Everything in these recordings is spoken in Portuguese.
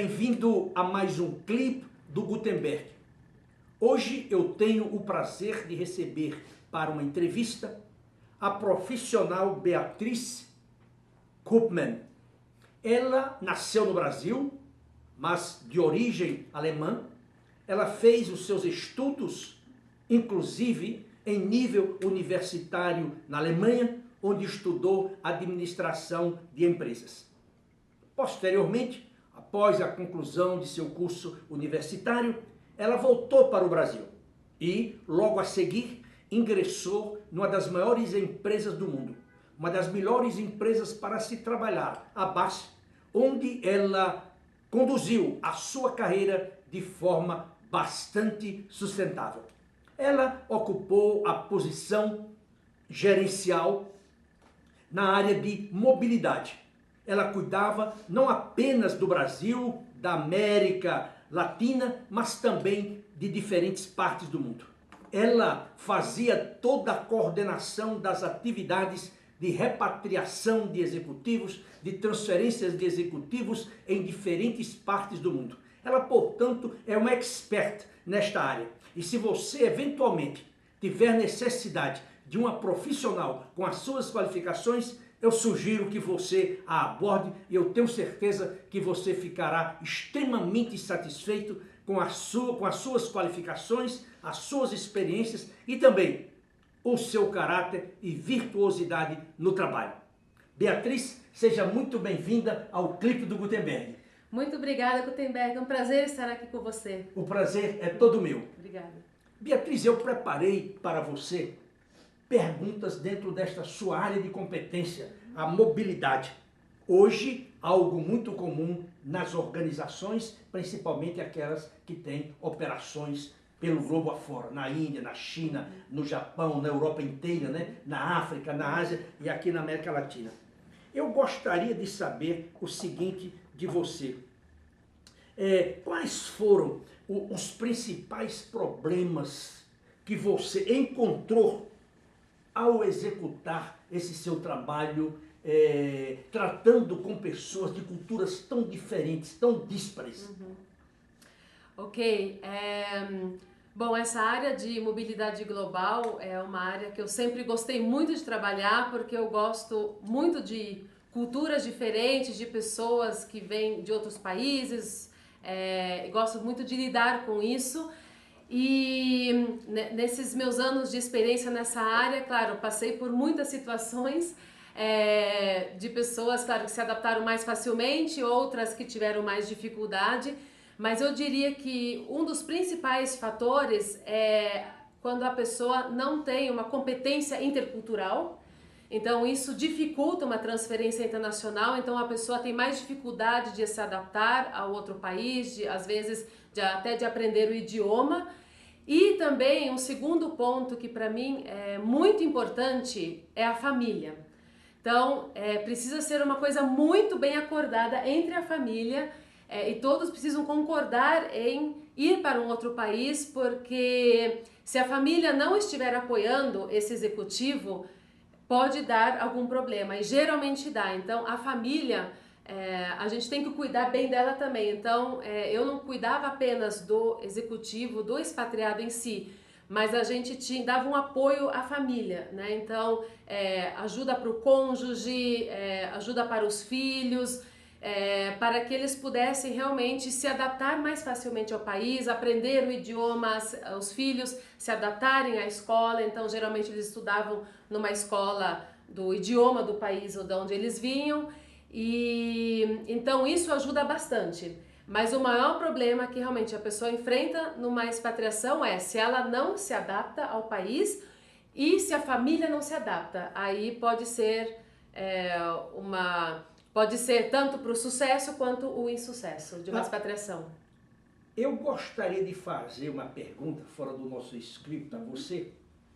Bem-vindo a mais um clipe do Gutenberg. Hoje eu tenho o prazer de receber para uma entrevista a profissional Beatriz Koopmann. Ela nasceu no Brasil, mas de origem alemã. Ela fez os seus estudos, inclusive em nível universitário na Alemanha, onde estudou administração de empresas. Posteriormente, após a conclusão de seu curso universitário, ela voltou para o Brasil e, logo a seguir, ingressou numa das maiores empresas do mundo, uma das melhores empresas para se trabalhar, a BASF, onde ela conduziu a sua carreira de forma bastante sustentável. Ela ocupou a posição gerencial na área de mobilidade. Ela cuidava não apenas do Brasil, da América Latina, mas também de diferentes partes do mundo. Ela fazia toda a coordenação das atividades de repatriação de executivos, de transferências de executivos em diferentes partes do mundo. Ela, portanto, é uma expert nesta área. E se você eventualmente tiver necessidade de uma profissional com as suas qualificações, eu sugiro que você a aborde e eu tenho certeza que você ficará extremamente satisfeito com as suas qualificações, as suas experiências e também o seu caráter e virtuosidade no trabalho. Beatriz, seja muito bem-vinda ao clipe do Gutenberg. Muito obrigada, Gutenberg. É um prazer estar aqui com você. O prazer é todo meu. Obrigada. Beatriz, eu preparei para você perguntas dentro desta sua área de competência, a mobilidade. Hoje, algo muito comum nas organizações, principalmente aquelas que têm operações pelo globo afora, na Índia, na China, no Japão, na Europa inteira, né? Na África, na Ásia e aqui na América Latina. Eu gostaria de saber o seguinte de você. Quais foram os principais problemas que você encontrou ao executar esse seu trabalho, tratando com pessoas de culturas tão diferentes, tão díspares? Ok. Bom, essa área de mobilidade global é uma área que eu sempre gostei muito de trabalhar, porque eu gosto muito de culturas diferentes, de pessoas que vêm de outros países, gosto muito de lidar com isso. E nesses meus anos de experiência nessa área, claro, passei por muitas situações de pessoas, claro, que se adaptaram mais facilmente, outras que tiveram mais dificuldade, mas eu diria que um dos principais fatores é quando a pessoa não tem uma competência intercultural. Então isso dificulta uma transferência internacional, então a pessoa tem mais dificuldade de se adaptar a outro país, às vezes até de aprender o idioma. E também um segundo ponto que para mim é muito importante é a família. Então precisa ser uma coisa muito bem acordada entre a família e todos precisam concordar em ir para um outro país, porque se a família não estiver apoiando esse executivo, pode dar algum problema, e geralmente dá. Então a família, a gente tem que cuidar bem dela também. Então eu não cuidava apenas do executivo, do expatriado em si, mas a gente dava um apoio à família, né? Então ajuda para o cônjuge, ajuda para os filhos, para que eles pudessem realmente se adaptar mais facilmente ao país, aprender o idioma, os filhos se adaptarem à escola. Então geralmente eles estudavam numa escola do idioma do país de onde eles vinham, e então isso ajuda bastante. Mas o maior problema que realmente a pessoa enfrenta numa expatriação é se ela não se adapta ao país e se a família não se adapta. Aí pode ser pode ser tanto para o sucesso quanto o insucesso de uma expatriação. Eu gostaria de fazer uma pergunta fora do nosso script a você,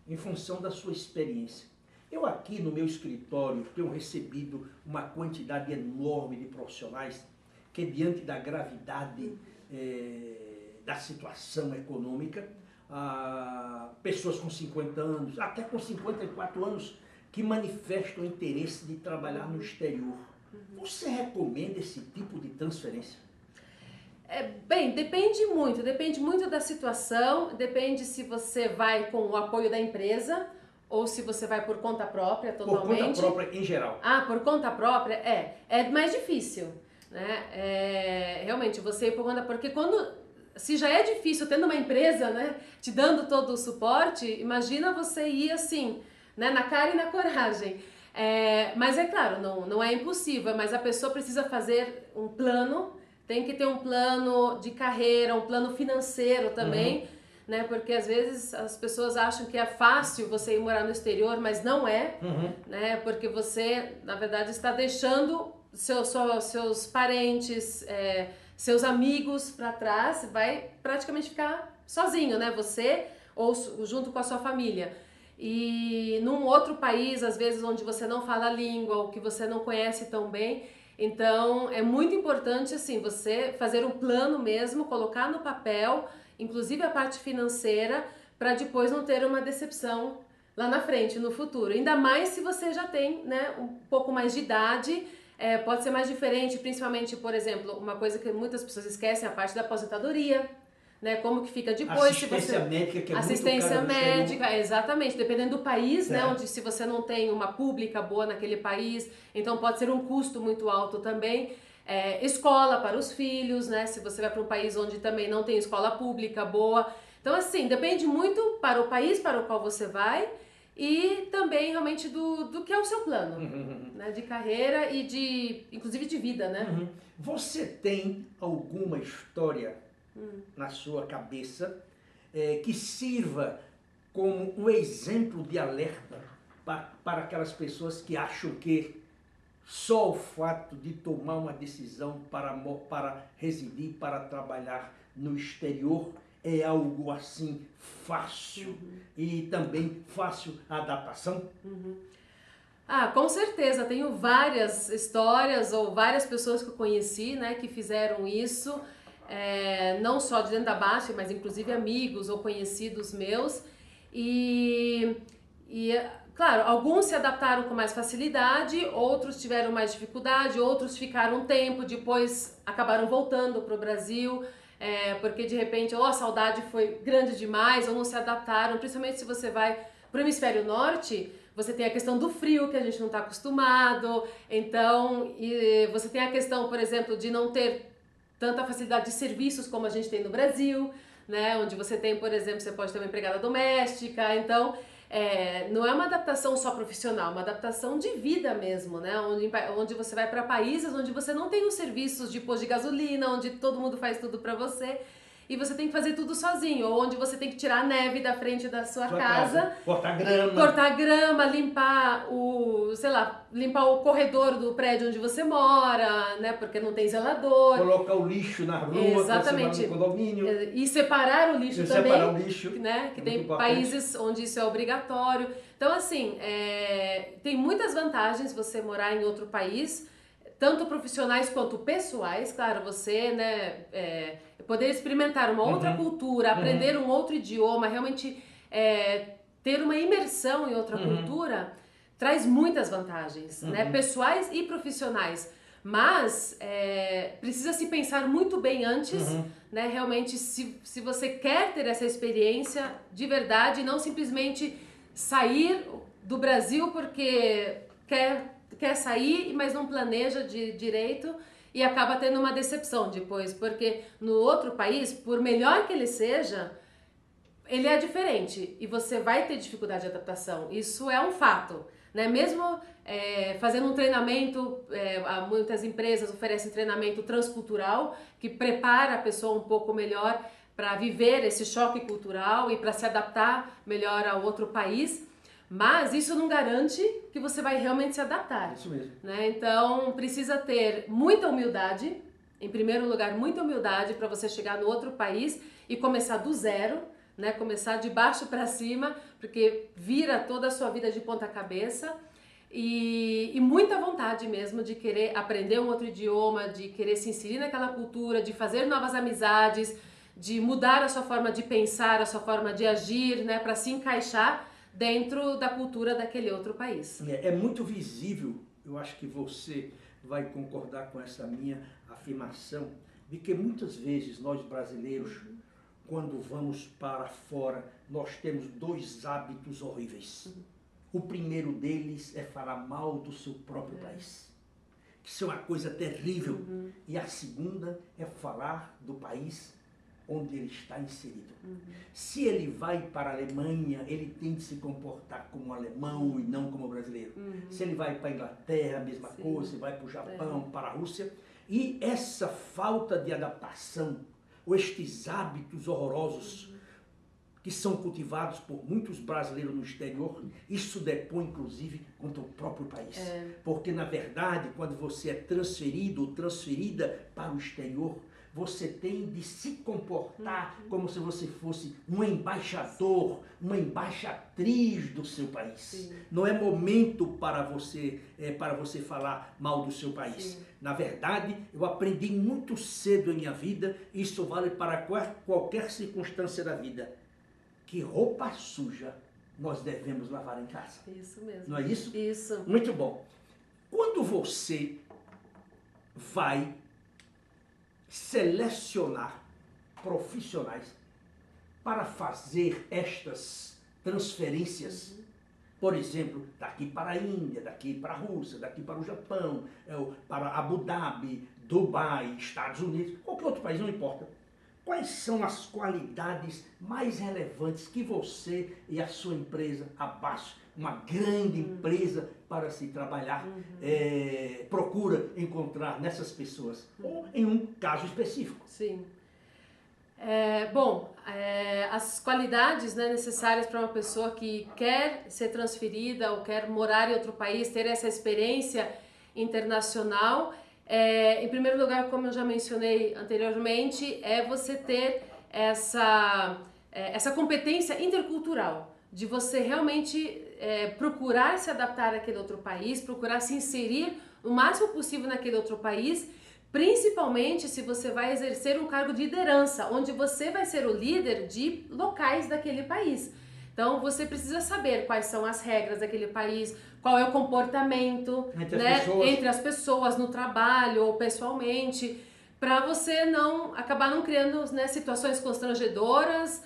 em função da sua experiência. Eu aqui no meu escritório tenho recebido uma quantidade enorme de profissionais que, diante da gravidade da situação econômica, pessoas com 50 anos, até com 54 anos, que manifestam interesse de trabalhar no exterior. Você recomenda esse tipo de transferência? Bem, depende muito da situação, depende se você vai com o apoio da empresa ou se você vai por conta própria totalmente. Por conta própria em geral. Por conta própria, é mais difícil, né? Realmente, você ir por conta, porque se já é difícil tendo uma empresa, né, te dando todo o suporte, imagina você ir assim, né, na cara e na coragem. Mas é claro, não é impossível, mas a pessoa precisa fazer um plano, tem que ter um plano de carreira, um plano financeiro também, né? Porque às vezes as pessoas acham que é fácil você ir morar no exterior, mas não é, né? Porque você, na verdade, está deixando seus parentes, seus amigos para trás, vai praticamente ficar sozinho, né? Você ou junto com a sua família. E num outro país, às vezes, onde você não fala a língua ou que você não conhece tão bem, então é muito importante, assim, você fazer um plano mesmo, colocar no papel, inclusive a parte financeira, para depois não ter uma decepção lá na frente, no futuro. Ainda mais se você já tem, né, um pouco mais de idade, pode ser mais diferente, principalmente, por exemplo, uma coisa que muitas pessoas esquecem, a parte da aposentadoria, né? Como que fica depois. Assistência médica, que é assistência muito cara médica, exatamente, dependendo do país, né? Onde se você não tem uma pública boa naquele país, então pode ser um custo muito alto também. Escola para os filhos, né? Se você vai para um país onde também não tem escola pública boa. Então, assim, depende muito para o país para o qual você vai e também realmente do que é o seu plano, né? De carreira e inclusive de vida, né? Você tem alguma história na sua cabeça que sirva como um exemplo de alerta para aquelas pessoas que acham que só o fato de tomar uma decisão para residir, para trabalhar no exterior é algo assim fácil e também fácil a adaptação? Com certeza, tenho várias histórias ou várias pessoas que eu conheci, né, que fizeram isso, não só de dentro da Baixa, mas inclusive amigos ou conhecidos meus, e claro, alguns se adaptaram com mais facilidade, outros tiveram mais dificuldade, outros ficaram um tempo, depois acabaram voltando para o Brasil, porque de repente ou a saudade foi grande demais ou não se adaptaram, principalmente se você vai para o hemisfério norte. Você tem a questão do frio, que a gente não está acostumado, então você tem a questão, por exemplo, de não ter tanta facilidade de serviços como a gente tem no Brasil, né? Onde você tem, por exemplo, você pode ter uma empregada doméstica, então não é uma adaptação só profissional, uma adaptação de vida mesmo, né? Onde você vai para países onde você não tem os serviços de posto de gasolina, onde todo mundo faz tudo para você. E você tem que fazer tudo sozinho, ou onde você tem que tirar a neve da frente da sua casa, cortar grama, limpar limpar o corredor do prédio onde você mora, né, porque não tem zelador. Colocar o lixo na rua, exatamente, no condomínio. E separar o lixo também, separar o lixo, né, que tem importante. países onde isso é obrigatório. Então, assim, tem muitas vantagens você morar em outro país, tanto profissionais quanto pessoais, claro, você, né, poder experimentar uma outra cultura, aprender um outro idioma, realmente ter uma imersão em outra cultura, traz muitas vantagens, né, pessoais e profissionais. Mas precisa se pensar muito bem antes, né, realmente se você quer ter essa experiência de verdade, não simplesmente sair do Brasil porque quer sair, mas não planeja direito e acaba tendo uma decepção depois, porque no outro país, por melhor que ele seja, ele é diferente e você vai ter dificuldade de adaptação. Isso é um fato, né? Mesmo fazendo um treinamento, muitas empresas oferecem treinamento transcultural que prepara a pessoa um pouco melhor para viver esse choque cultural e para se adaptar melhor a outro país. Mas isso não garante que você vai realmente se adaptar. Isso mesmo. Né? Então, precisa ter muita humildade, em primeiro lugar, muita humildade para você chegar no outro país e começar do zero, né? Começar de baixo para cima, porque vira toda a sua vida de ponta cabeça. E muita vontade mesmo de querer aprender um outro idioma, de querer se inserir naquela cultura, de fazer novas amizades, de mudar a sua forma de pensar, a sua forma de agir, né? Para se encaixar dentro da cultura daquele outro país. É muito visível, eu acho que você vai concordar com essa minha afirmação, de que muitas vezes nós brasileiros, quando vamos para fora, nós temos dois hábitos horríveis. O primeiro deles é falar mal do seu próprio país. Isso é uma coisa terrível. E a segunda é falar do país onde ele está inserido. Se ele vai para a Alemanha, ele tem de se comportar como alemão e não como brasileiro. Se ele vai para a Inglaterra, a mesma coisa, se vai para o Japão, para a Rússia. E essa falta de adaptação, ou estes hábitos horrorosos que são cultivados por muitos brasileiros no exterior, isso depõe inclusive contra o próprio país. Porque na verdade, quando você é transferido ou transferida para o exterior, você tem de se comportar como se você fosse um embaixador, uma embaixatriz do seu país. Sim. Não é momento para você falar mal do seu país. Sim. Na verdade, eu aprendi muito cedo em minha vida, isso vale para qualquer circunstância da vida, que roupa suja nós devemos lavar em casa. Isso mesmo. Não é isso? Isso. Muito bom. Quando você vai selecionar profissionais para fazer estas transferências, por exemplo, daqui para a Índia, daqui para a Rússia, daqui para o Japão, para Abu Dhabi, Dubai, Estados Unidos, qualquer outro país, não importa. Quais são as qualidades mais relevantes que você e a sua empresa abaixo, uma grande empresa para se trabalhar, procura encontrar nessas pessoas, ou em um caso específico? Sim. As qualidades, né, necessárias para uma pessoa que quer ser transferida ou quer morar em outro país, ter essa experiência internacional, em primeiro lugar, como eu já mencionei anteriormente, é você ter essa competência intercultural, de você realmente procurar se adaptar àquele outro país, procurar se inserir o máximo possível naquele outro país, principalmente se você vai exercer um cargo de liderança, onde você vai ser o líder de locais daquele país. Então, você precisa saber quais são as regras daquele país, qual é o comportamento entre as pessoas no trabalho ou pessoalmente, para você acabar não criando, né, situações constrangedoras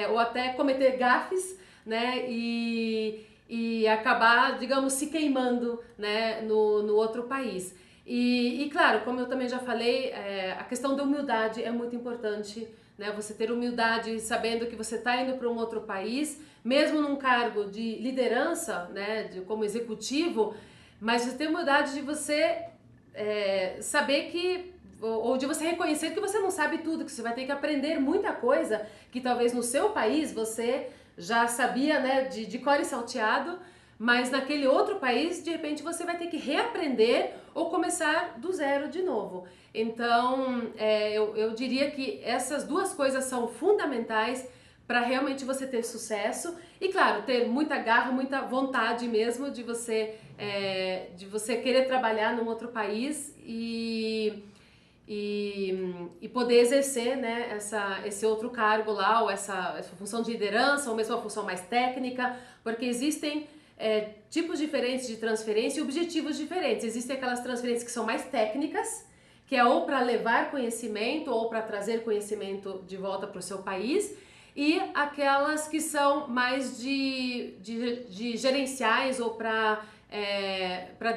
ou até cometer gafes, né, e acabar, digamos, se queimando, né, no outro país. E claro, como eu também já falei, a questão da humildade é muito importante, né? Você ter humildade sabendo que você está indo para um outro país, mesmo num cargo de liderança, né, como executivo, mas você ter humildade de você saber que, ou de você reconhecer que você não sabe tudo, que você vai ter que aprender muita coisa que talvez no seu país você já sabia, né, de cor e salteado, mas naquele outro país, de repente, você vai ter que reaprender ou começar do zero de novo. Então, eu diria que essas duas coisas são fundamentais para realmente você ter sucesso. E, claro, ter muita garra, muita vontade mesmo de você querer trabalhar num outro país e poder exercer, né, esse outro cargo lá, ou essa função de liderança, ou mesmo uma função mais técnica, porque existem tipos diferentes de transferência e objetivos diferentes. Existem aquelas transferências que são mais técnicas, que é ou para levar conhecimento ou para trazer conhecimento de volta para o seu país, e aquelas que são mais de gerenciais ou para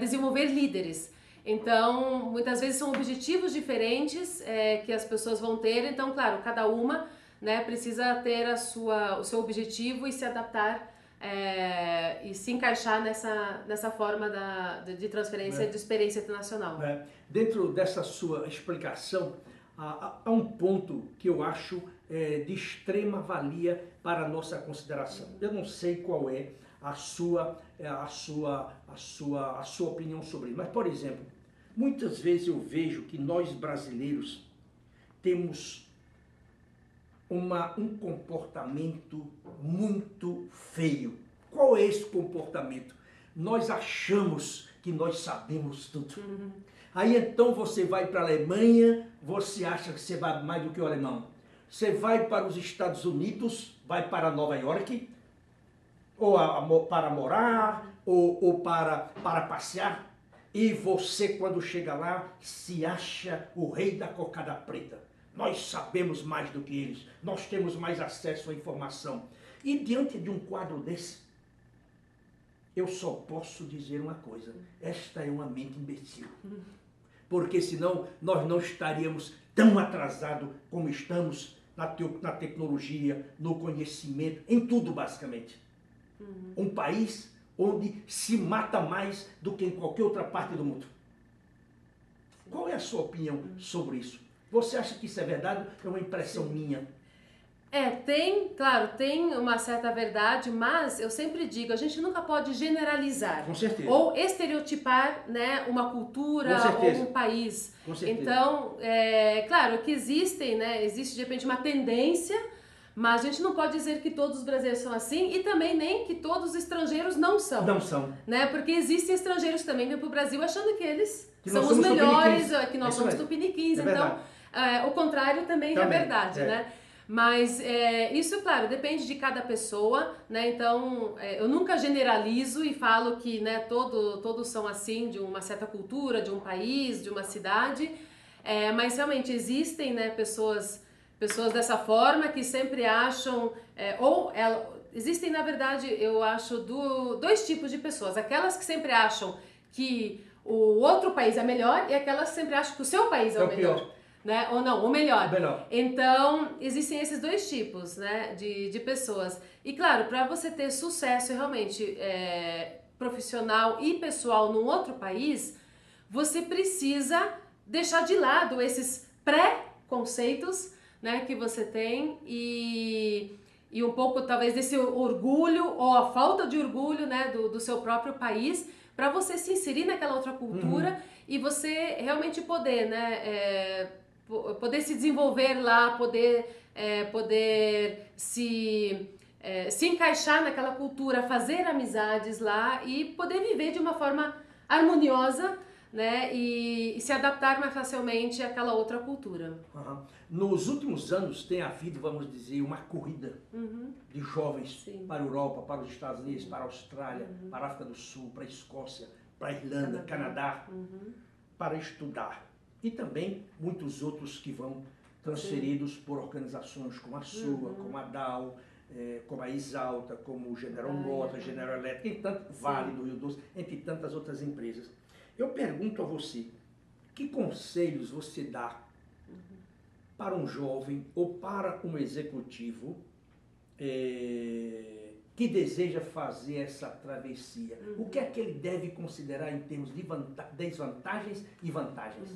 desenvolver líderes. Então, muitas vezes são objetivos diferentes que as pessoas vão ter. Então, claro, cada uma, né, precisa ter o seu objetivo e se adaptar e se encaixar nessa forma de transferência de experiência internacional. Dentro dessa sua explicação, há um ponto que eu acho de extrema valia para a nossa consideração. Eu não sei qual é a sua opinião sobre isso, mas, por exemplo, muitas vezes eu vejo que nós brasileiros temos um comportamento muito feio. Qual é esse comportamento? Nós achamos que nós sabemos tudo. Aí então você vai para a Alemanha, você acha que você vai mais do que o alemão. Você vai para os Estados Unidos, vai para Nova York, ou para morar, ou para passear. E você, quando chega lá, se acha o rei da cocada preta. Nós sabemos mais do que eles, nós temos mais acesso à informação. E diante de um quadro desse, eu só posso dizer uma coisa: esta é uma mente imbecil. Porque senão nós não estaríamos tão atrasados como estamos na tecnologia, no conhecimento, em tudo basicamente. Um país onde se mata mais do que em qualquer outra parte do mundo. Qual é a sua opinião sobre isso? Você acha que isso é verdade ou é uma impressão minha? Claro, tem uma certa verdade, mas eu sempre digo, a gente nunca pode generalizar. Com certeza. Ou estereotipar, né, uma cultura ou um país. Com certeza. Então, claro que existem, né, existe de repente uma tendência, mas a gente não pode dizer que todos os brasileiros são assim e também nem que todos os estrangeiros não são. Não são. Né, porque existem estrangeiros que também vêm para o Brasil achando que eles são somos os melhores, que nós somos tupiniquins. Então, o contrário também é verdade, né? Mas isso, claro, depende de cada pessoa, né? Então, eu nunca generalizo e falo que, né, todos são assim, de uma certa cultura, de um país, de uma cidade, mas realmente existem, né, pessoas dessa forma que sempre acham, existem, na verdade, eu acho, dois tipos de pessoas: aquelas que sempre acham que o outro país é melhor e aquelas que sempre acham que o seu país é o melhor. Pior. Né? Ou não, o melhor. Então, existem esses dois tipos, né, de pessoas. E claro, para você ter sucesso realmente profissional e pessoal num outro país, você precisa deixar de lado esses pré-conceitos, né, que você tem e um pouco talvez desse orgulho ou a falta de orgulho, né, do seu próprio país, para você se inserir naquela outra cultura e você realmente poder, né, poder se desenvolver lá, poder se encaixar naquela cultura, fazer amizades lá e poder viver de uma forma harmoniosa, né, e se adaptar mais facilmente àquela outra cultura. Nos últimos anos tem havido, vamos dizer, uma corrida de jovens para a Europa, para os Estados Unidos, para a Austrália, para a África do Sul, para a Escócia, para a Irlanda, Canadá, para estudar. E também muitos outros que vão transferidos por organizações como a sua, como a DAO, como a Exalta, como o General Motors, General Electric, Vale do Rio Doce, entre tantas outras empresas. Eu pergunto a você, que conselhos você dá para um jovem ou para um executivo que deseja fazer essa travessia? O que é que ele deve considerar em termos de desvantagens e vantagens?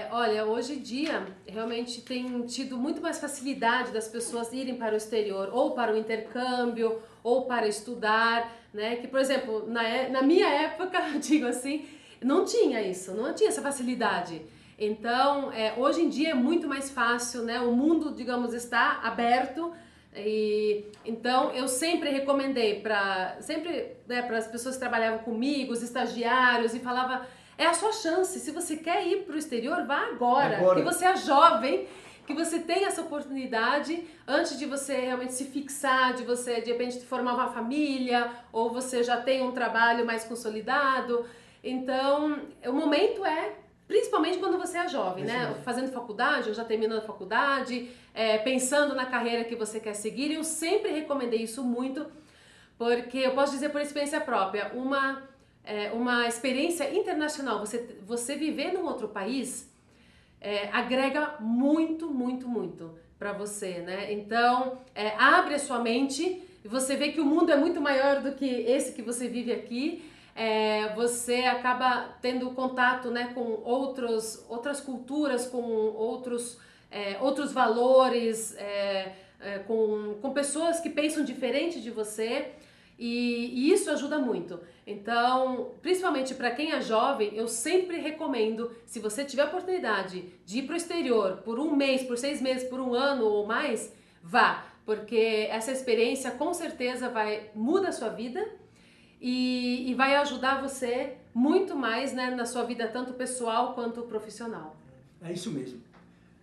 Olha, hoje em dia realmente tem tido muito mais facilidade das pessoas irem para o exterior, ou para o intercâmbio, ou para estudar, né? Que, por exemplo, na minha época, digo assim, não tinha isso, não tinha essa facilidade. Então, hoje em dia é muito mais fácil, né? O mundo, digamos, está aberto. E então eu sempre recomendei para as pessoas que trabalhavam comigo, os estagiários, e falava: é a sua chance, se você quer ir para o exterior, vá agora, que você é jovem, que você tem essa oportunidade antes de você realmente se fixar, de você de repente formar uma família, ou você já tem um trabalho mais consolidado. Então, o momento principalmente quando você é jovem, né? Fazendo faculdade, ou já terminando a faculdade, pensando na carreira que você quer seguir. Eu sempre recomendei isso muito, porque eu posso dizer por experiência própria, uma experiência internacional, você viver num outro país, agrega muito, muito, muito para você, né? Então, abre a sua mente e você vê que o mundo é muito maior do que esse que você vive aqui. Você acaba tendo contato, né, com outras culturas, com outros valores, com pessoas que pensam diferente de você, e isso ajuda muito. Então, principalmente para quem é jovem, eu sempre recomendo, se você tiver a oportunidade de ir para o exterior por um mês, por 6 meses, por um ano ou mais, vá, porque essa experiência com certeza muda a sua vida e vai ajudar você muito mais, né, na sua vida, tanto pessoal quanto profissional. É isso mesmo.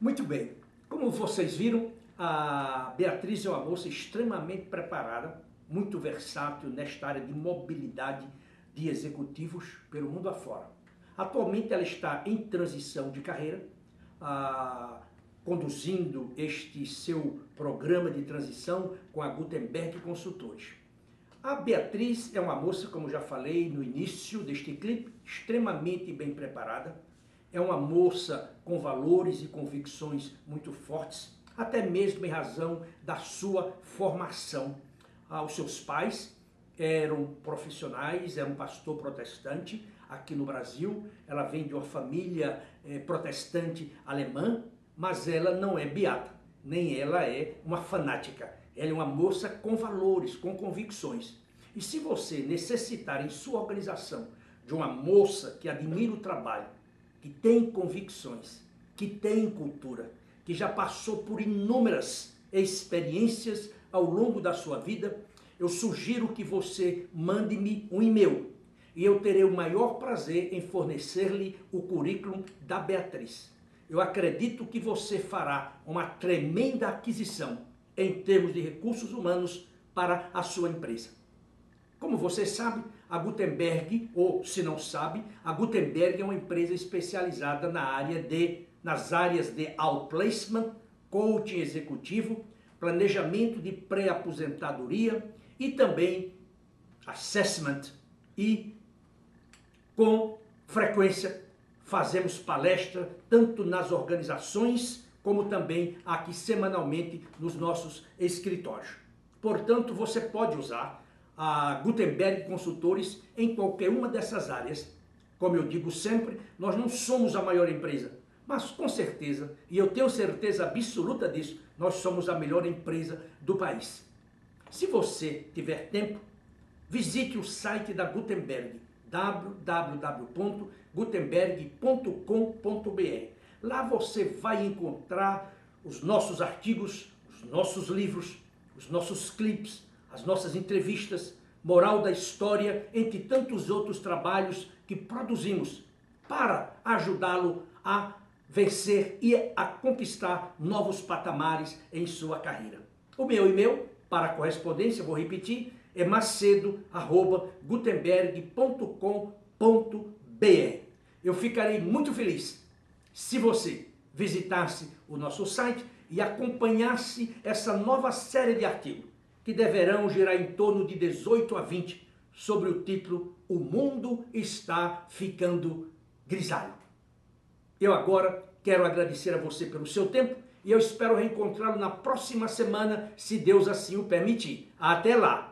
Muito bem. Como vocês viram, a Beatriz é uma moça extremamente preparada, muito versátil nesta área de mobilidade de executivos pelo mundo afora. Atualmente ela está em transição de carreira, conduzindo este seu programa de transição com a Gutenberg Consultores. A Beatriz é uma moça, como já falei no início deste clipe, extremamente bem preparada. É uma moça com valores e convicções muito fortes, até mesmo em razão da sua formação. Os seus pais eram profissionais, era um pastor protestante aqui no Brasil. Ela vem de uma família protestante alemã, mas ela não é beata, nem ela é uma fanática. Ela é uma moça com valores, com convicções. E se você necessitar em sua organização de uma moça que admira o trabalho, que tem convicções, que tem cultura, que já passou por inúmeras experiências ao longo da sua vida, eu sugiro que você mande-me um e-mail e eu terei o maior prazer em fornecer-lhe o currículo da Beatriz. Eu acredito que você fará uma tremenda aquisição em termos de recursos humanos para a sua empresa. Como você sabe, a Gutenberg, ou se não sabe, a Gutenberg é uma empresa especializada nas áreas de outplacement, coaching executivo, planejamento de pré-aposentadoria e também assessment. E com frequência fazemos palestra tanto nas organizações como também aqui semanalmente nos nossos escritórios. Portanto, você pode usar a Gutenberg Consultores em qualquer uma dessas áreas. Como eu digo sempre, nós não somos a maior empresa, mas com certeza, e eu tenho certeza absoluta disso, nós somos a melhor empresa do país. Se você tiver tempo, visite o site da Gutenberg, www.gutenberg.com.br. Lá você vai encontrar os nossos artigos, os nossos livros, os nossos clipes, as nossas entrevistas, moral da história, entre tantos outros trabalhos que produzimos para ajudá-lo a vencer e a conquistar novos patamares em sua carreira. O meu e-mail para correspondência, vou repetir, é macedo@gutenberg.com.br. Eu ficarei muito feliz se você visitasse o nosso site e acompanhasse essa nova série de artigos, que deverão girar em torno de 18 a 20, sobre o título O Mundo Está Ficando Grisalho. Eu agora quero agradecer a você pelo seu tempo e eu espero reencontrá-lo na próxima semana, se Deus assim o permitir. Até lá!